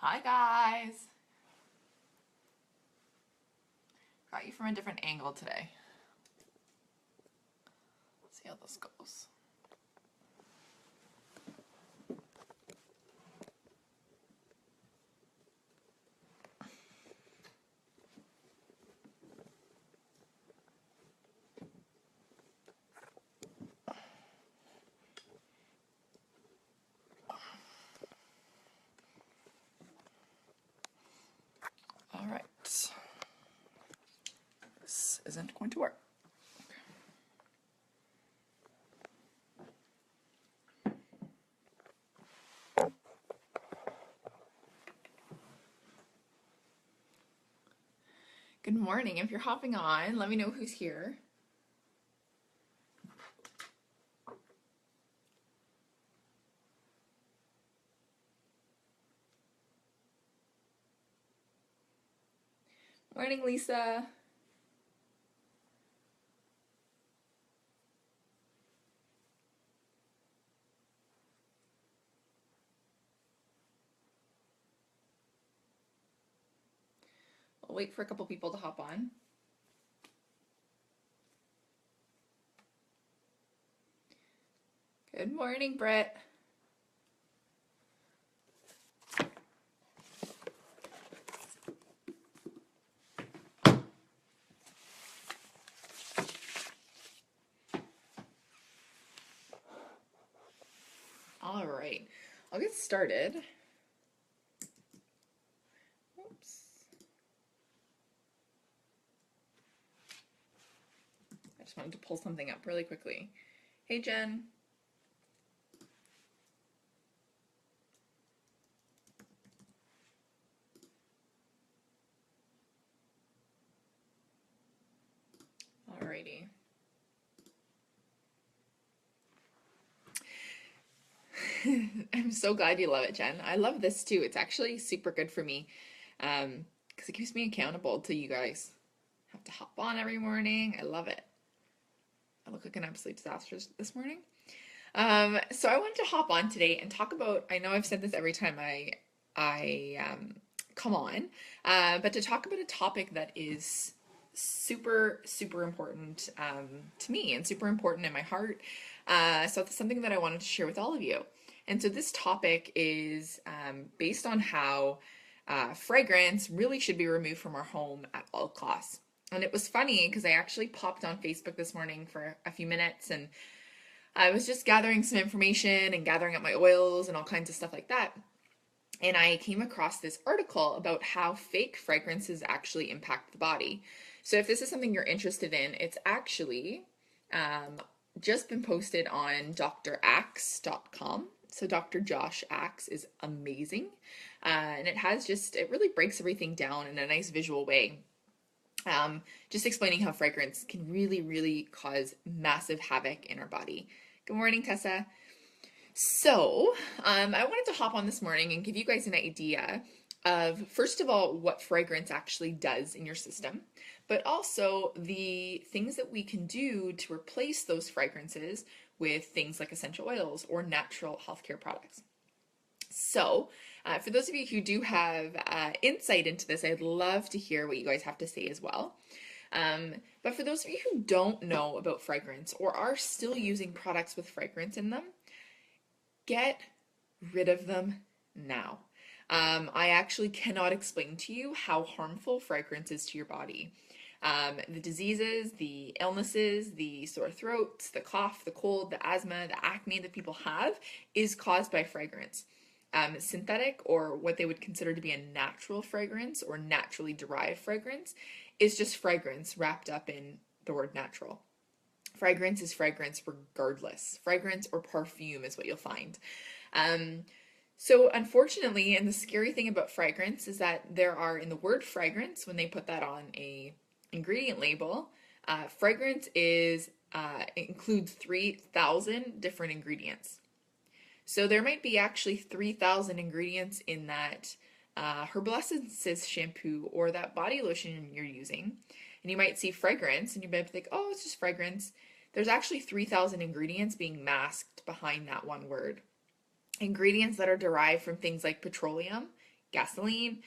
Hi guys! Got you from a different angle today. Let's see how this goes. Alright. This isn't going to work. Good morning. If you're hopping on, let me know who's here. Morning, Lisa. I'll wait for a couple people to hop on. Good morning, Brett. All right, I'll get started. Oops. I just wanted to pull something up really quickly. Hey, Jen. Alrighty. I'm so glad you love it, Jen. I love this too. It's actually super good for me because it keeps me accountable to you guys. I have to hop on every morning. I love it. I look like an absolute disaster this morning. So I wanted to hop on today and talk about, I know I've said this every time I come on, but to talk about a topic that is super, super important to me and super important in my heart. So it's something that I wanted to share with all of you. And so this topic is based on how fragrance really should be removed from our home at all costs. And it was funny because I actually popped on Facebook this morning for a few minutes and I was just gathering some information and gathering up my oils and all kinds of stuff like that. And I came across this article about how fake fragrances actually impact the body. So if this is something you're interested in, it's actually just been posted on draxe.com. So Dr. Josh Axe is amazing. And it really breaks everything down in a nice visual way. Just explaining how fragrance can really, really cause massive havoc in our body. Good morning, Tessa. So, I wanted to hop on this morning and give you guys an idea of, first of all, what fragrance actually does in your system, but also the things that we can do to replace those fragrances with things like essential oils or natural healthcare products. So, for those of you who do have insight into this, I'd love to hear what you guys have to say as well. But for those of you who don't know about fragrance or are still using products with fragrance in them, get rid of them now. I actually cannot explain to you how harmful fragrance is to your body. The diseases, the illnesses, the sore throats, the cough, the cold, the asthma, the acne that people have is caused by fragrance. Synthetic, or what they would consider to be a natural fragrance or naturally derived fragrance, is just fragrance wrapped up in the word natural. Fragrance is fragrance regardless. Fragrance or perfume is what you'll find. So unfortunately, and the scary thing about fragrance is that there are, in the word fragrance, when they put that on a ingredient label, fragrance includes 3,000 different ingredients. So there might be actually 3,000 ingredients in that Herbal Essences shampoo or that body lotion you're using. And you might see fragrance and you might think, oh, it's just fragrance. There's actually 3,000 ingredients being masked behind that one word. Ingredients that are derived from things like petroleum, gasoline,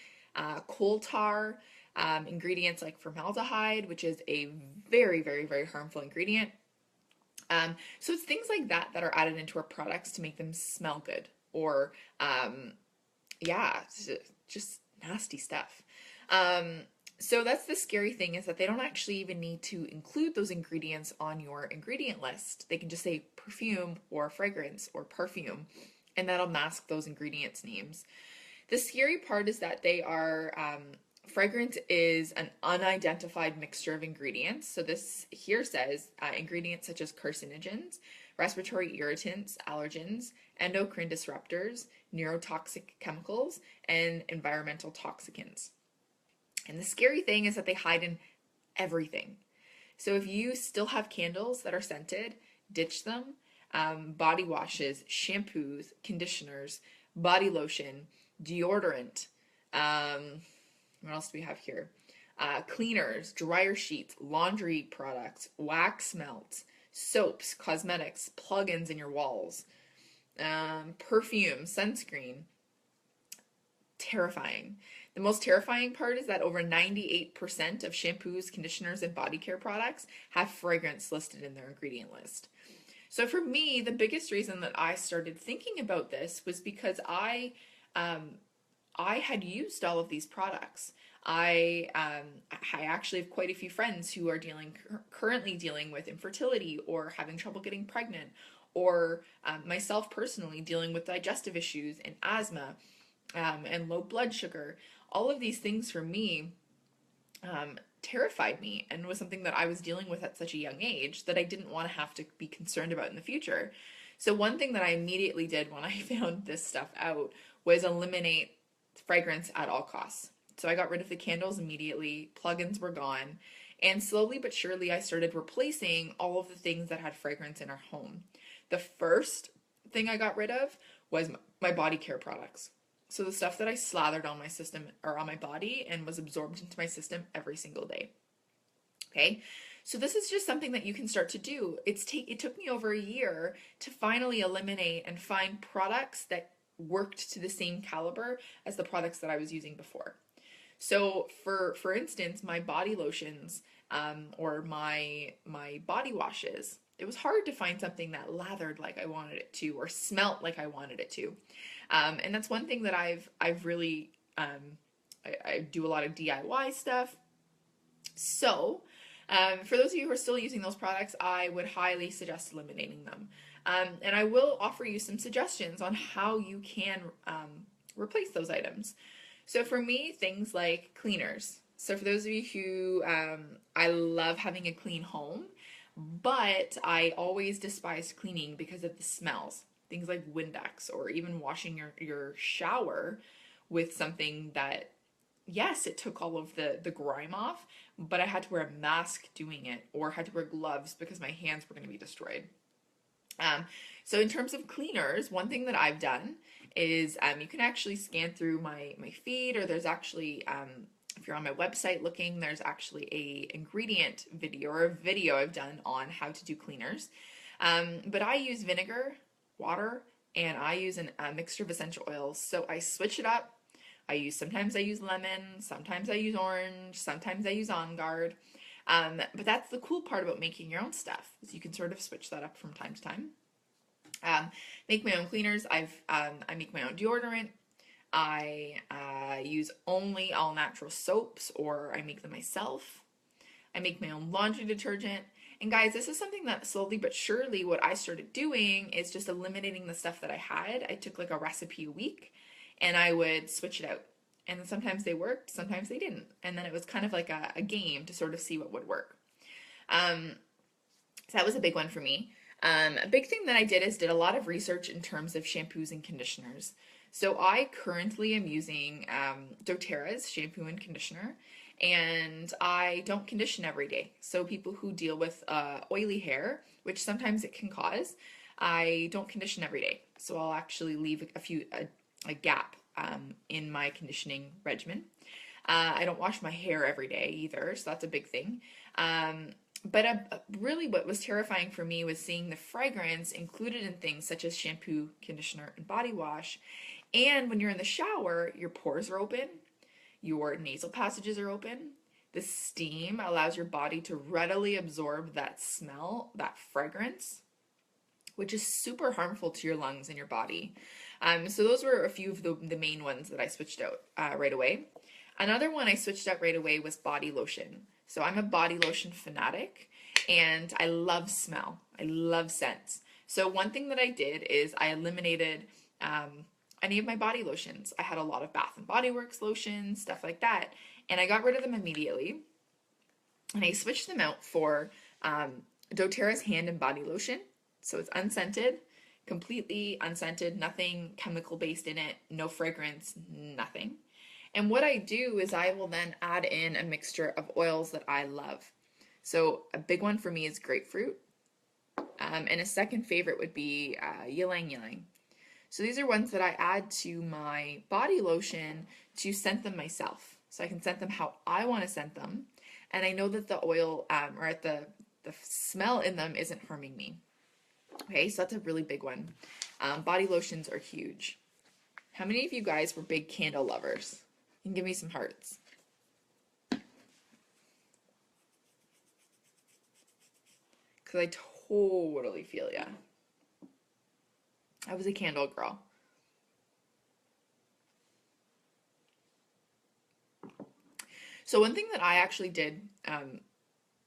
coal tar, ingredients like formaldehyde, which is a very, very, very harmful ingredient. So it's things like that that are added into our products to make them smell good, or yeah, just nasty stuff. Um, so that's the scary thing, is that they don't actually even need to include those ingredients on your ingredient list. They can just say perfume or fragrance or perfume, and that'll mask those ingredients names. The scary part is that they are fragrance is an unidentified mixture of ingredients. So this here says ingredients such as carcinogens, respiratory irritants, allergens, endocrine disruptors, neurotoxic chemicals, and environmental toxicants. And the scary thing is that they hide in everything. So if you still have candles that are scented, ditch them. Body washes, shampoos, conditioners, body lotion, deodorant. What else do we have here? Cleaners, dryer sheets, laundry products, wax melts, soaps, cosmetics, plugins in your walls, perfume, sunscreen. Terrifying. The most terrifying part is that over 98% of shampoos, conditioners, and body care products have fragrance listed in their ingredient list. So for me, the biggest reason that I started thinking about this was because I had used all of these products. I actually have quite a few friends who are currently dealing with infertility or having trouble getting pregnant, or myself personally dealing with digestive issues and asthma, and low blood sugar. All of these things for me terrified me, and was something that I was dealing with at such a young age that I didn't want to have to be concerned about in the future. So one thing that I immediately did when I found this stuff out was eliminate fragrance at all costs. So I got rid of the candles immediately, plugins were gone, and slowly but surely I started replacing all of the things that had fragrance in our home. The first thing I got rid of was my body care products. So the stuff that I slathered on my system or on my body and was absorbed into my system every single day. Okay, so this is just something that you can start to do. It took me over a year to finally eliminate and find products that worked to the same caliber as the products that I was using before. So for instance, my body lotions, or my body washes, it was hard to find something that lathered like I wanted it to, or smelt like I wanted it to. And that's one thing that I've really I do a lot of DIY stuff. So for those of you who are still using those products, I would highly suggest eliminating them. And I will offer you some suggestions on how you can replace those items. So for me, things like cleaners. So for those of you who, I love having a clean home, but I always despise cleaning because of the smells. Things like Windex, or even washing your shower with something that, yes, it took all of the grime off, but I had to wear a mask doing it, or had to wear gloves because my hands were going to be destroyed. So in terms of cleaners, one thing that I've done is you can actually scan through my feed, or there's actually, if you're on my website looking, there's actually a ingredient video, or a video I've done on how to do cleaners. But I use vinegar, water, and I use a mixture of essential oils. So I switch it up. Sometimes I use lemon, sometimes I use orange, sometimes I use On Guard. But that's the cool part about making your own stuff, is you can sort of switch that up from time to time. Make my own cleaners. I make my own deodorant. I use only all natural soaps, or I make them myself. I make my own laundry detergent. And guys, this is something that slowly but surely what I started doing is just eliminating the stuff that I had. I took like a recipe a week and I would switch it out. And sometimes they worked, sometimes they didn't. And then it was kind of like a game to sort of see what would work. So that was a big one for me. A big thing that I did is did a lot of research in terms of shampoos and conditioners. So I currently am using doTERRA's shampoo and conditioner, and I don't condition every day. So people who deal with oily hair, which sometimes it can cause, I don't condition every day. So I'll actually leave a gap in my conditioning regimen. I don't wash my hair every day either, so that's a big thing. But really what was terrifying for me was seeing the fragrance included in things such as shampoo, conditioner, and body wash. And when you're in the shower, your pores are open, your nasal passages are open. The steam allows your body to readily absorb that smell, that fragrance, which is super harmful to your lungs and your body. So those were a few of the main ones that I switched out right away. Another one I switched out right away was body lotion. So I'm a body lotion fanatic and I love smell. I love scents. So one thing that I did is I eliminated any of my body lotions. I had a lot of Bath and Body Works lotions, stuff like that, and I got rid of them immediately. And I switched them out for doTERRA's hand and body lotion. So it's unscented, completely unscented, nothing chemical based in it, no fragrance, nothing. And what I do is I will then add in a mixture of oils that I love. So a big one for me is grapefruit. And a second favorite would be ylang ylang. So these are ones that I add to my body lotion to scent them myself. So I can scent them how I want to scent them. And I know that the oil or the smell in them isn't harming me. Okay, so that's a really big one. Body lotions are huge. How many of you guys were big candle lovers? You can give me some hearts. Because I totally feel ya. I was a candle girl. So one thing that I actually did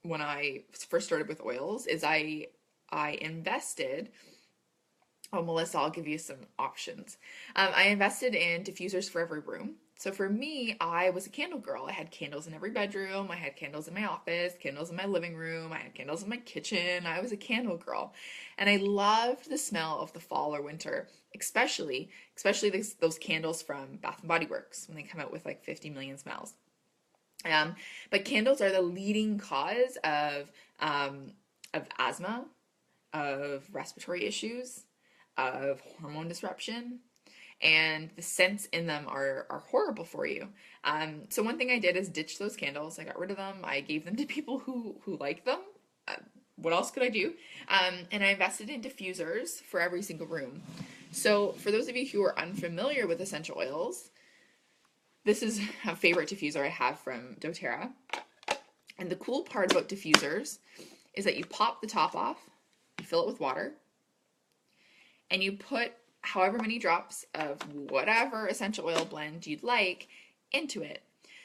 when I first started with oils is I invested. Oh, Melissa, I'll give you some options. I invested in diffusers for every room. So for me, I was a candle girl. I had candles in every bedroom. I had candles in my office, candles in my living room. I had candles in my kitchen. I was a candle girl. And I loved the smell of the fall or winter, especially those candles from Bath and Body Works when they come out with like 50 million smells. But candles are the leading cause of asthma, of respiratory issues, of hormone disruption, and the scents in them are horrible for you. So one thing I did is ditch those candles. I got rid of them. I gave them to people who like them. What else could I do? And I invested in diffusers for every single room. So for those of you who are unfamiliar with essential oils, this is a favorite diffuser I have from doTERRA. And the cool part about diffusers is that you pop the top off, you fill it with water, and you put however many drops of whatever essential oil blend you'd like into it.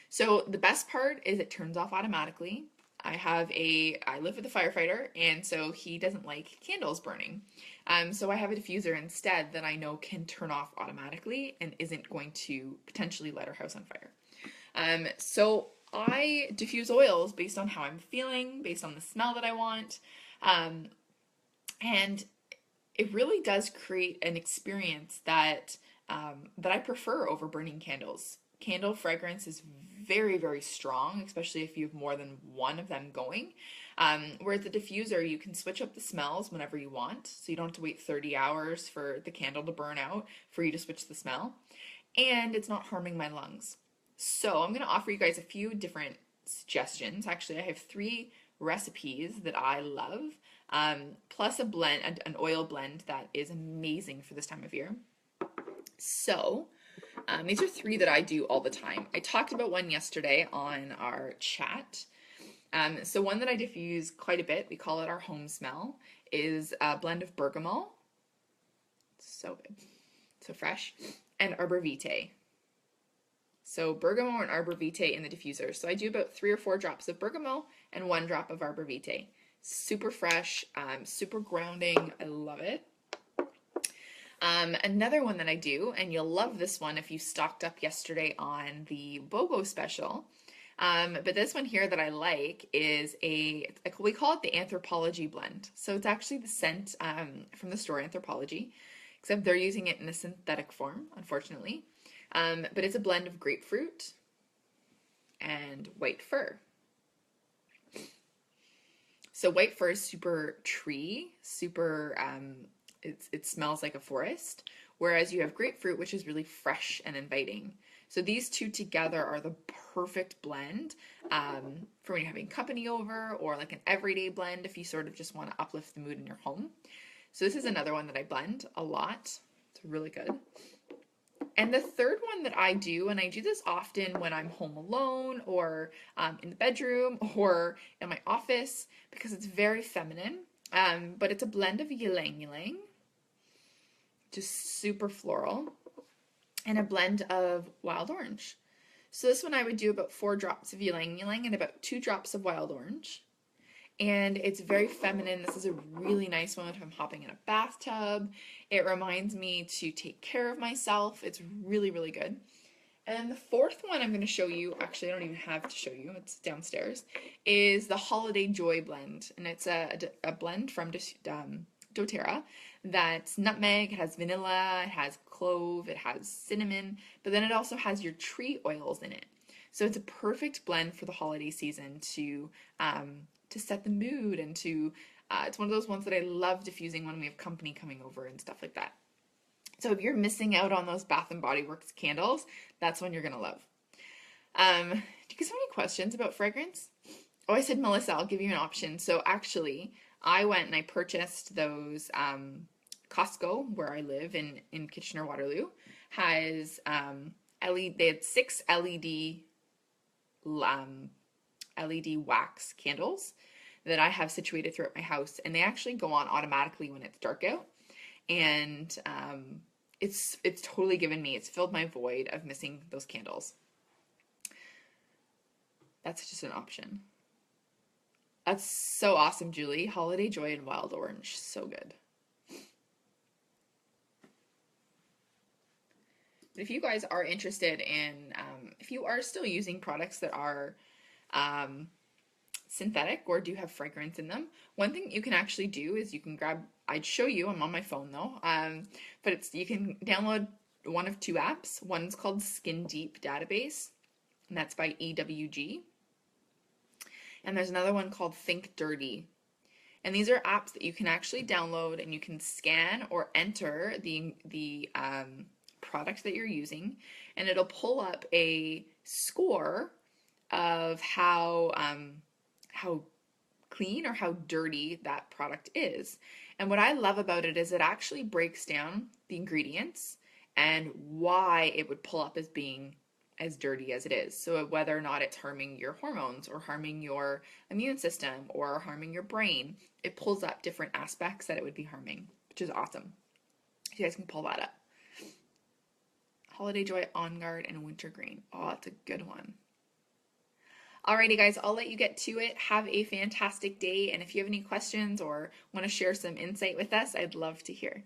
So the best part is it turns off automatically. I live with a firefighter, and so he doesn't like candles burning. So I have a diffuser instead that I know can turn off automatically and isn't going to potentially light our house on fire. So I diffuse oils based on how I'm feeling, based on the smell that I want. And it really does create an experience that I prefer over burning candles. Candle fragrance is very, very strong, especially if you have more than one of them going. Whereas the diffuser, you can switch up the smells whenever you want, so you don't have to wait 30 hours for the candle to burn out for you to switch the smell. And it's not harming my lungs. So I'm going to offer you guys a few different suggestions. Actually, I have 3 recipes that I love, plus an oil blend that is amazing for this time of year. So these are 3 that I do all the time. I talked about one yesterday on our chat. So one that I diffuse quite a bit, we call it our home smell, is a blend of bergamot. So good. So fresh. And arbor vitae. So bergamot and arbor vitae in the diffuser. So I do about 3 or 4 drops of bergamot and 1 drop of arbor vitae. Super fresh, super grounding. I love it. Another one that I do, and you'll love this one if you stocked up yesterday on the BOGO special, but this one here that I like is we call it the Anthropologie blend. So it's actually the scent from the store Anthropologie, except they're using it in a synthetic form, unfortunately. But it's a blend of grapefruit and white fir. So white fir is super tree, super, it smells like a forest, whereas you have grapefruit, which is really fresh and inviting. So these two together are the perfect blend for when you're having company over, or like an everyday blend if you sort of just want to uplift the mood in your home. So this is another one that I blend a lot. It's really good. And the third one that I do, and I do this often when I'm home alone or in the bedroom or in my office because it's very feminine, but it's a blend of ylang ylang, just super floral, and a blend of wild orange. So this one I would do about 4 drops of ylang ylang and about 2 drops of wild orange. And it's very feminine. This is a really nice one if I'm hopping in a bathtub. It reminds me to take care of myself. It's really, really good. And then the fourth one I'm going to show you, actually I don't even have to show you, it's downstairs, is the Holiday Joy blend. And it's a blend from doTERRA that's nutmeg, it has vanilla, it has clove, it has cinnamon, but then it also has your tree oils in it. So it's a perfect blend for the holiday season to set the mood, and to it's one of those ones that I love diffusing when we have company coming over and stuff like that. So if you're missing out on those Bath and Body Works candles, that's one you're gonna love. Do you guys have any questions about fragrance? Oh, I said Melissa, I'll give you an option. So actually, I went and I purchased those. Costco, where I live in Kitchener-Waterloo, has they had 6 LED wax candles that I have situated throughout my house, and they actually go on automatically when it's dark out, and it's totally it's filled my void of missing those candles. That's just an option. That's so awesome, Julie. Holiday Joy and Wild Orange, so good. But if you guys are interested in, if you are still using products that are synthetic or do have fragrance in them, one thing you can actually do is you can grab, I'd show you, I'm on my phone though, but you can download one of 2 apps. One's called Skin Deep Database, and that's by EWG. And there's another one called Think Dirty. And these are apps that you can actually download, and you can scan or enter the product that you're using, and it'll pull up a score of how clean or how dirty that product is. And what I love about it is it actually breaks down the ingredients and why it would pull up as being as dirty as it is. So whether or not it's harming your hormones or harming your immune system or harming your brain, it pulls up different aspects that it would be harming, which is awesome. You guys can pull that up. Holiday Joy, On Guard, and Wintergreen. Oh, that's a good one. Alrighty guys, I'll let you get to it. Have a fantastic day, and if you have any questions or want to share some insight with us, I'd love to hear.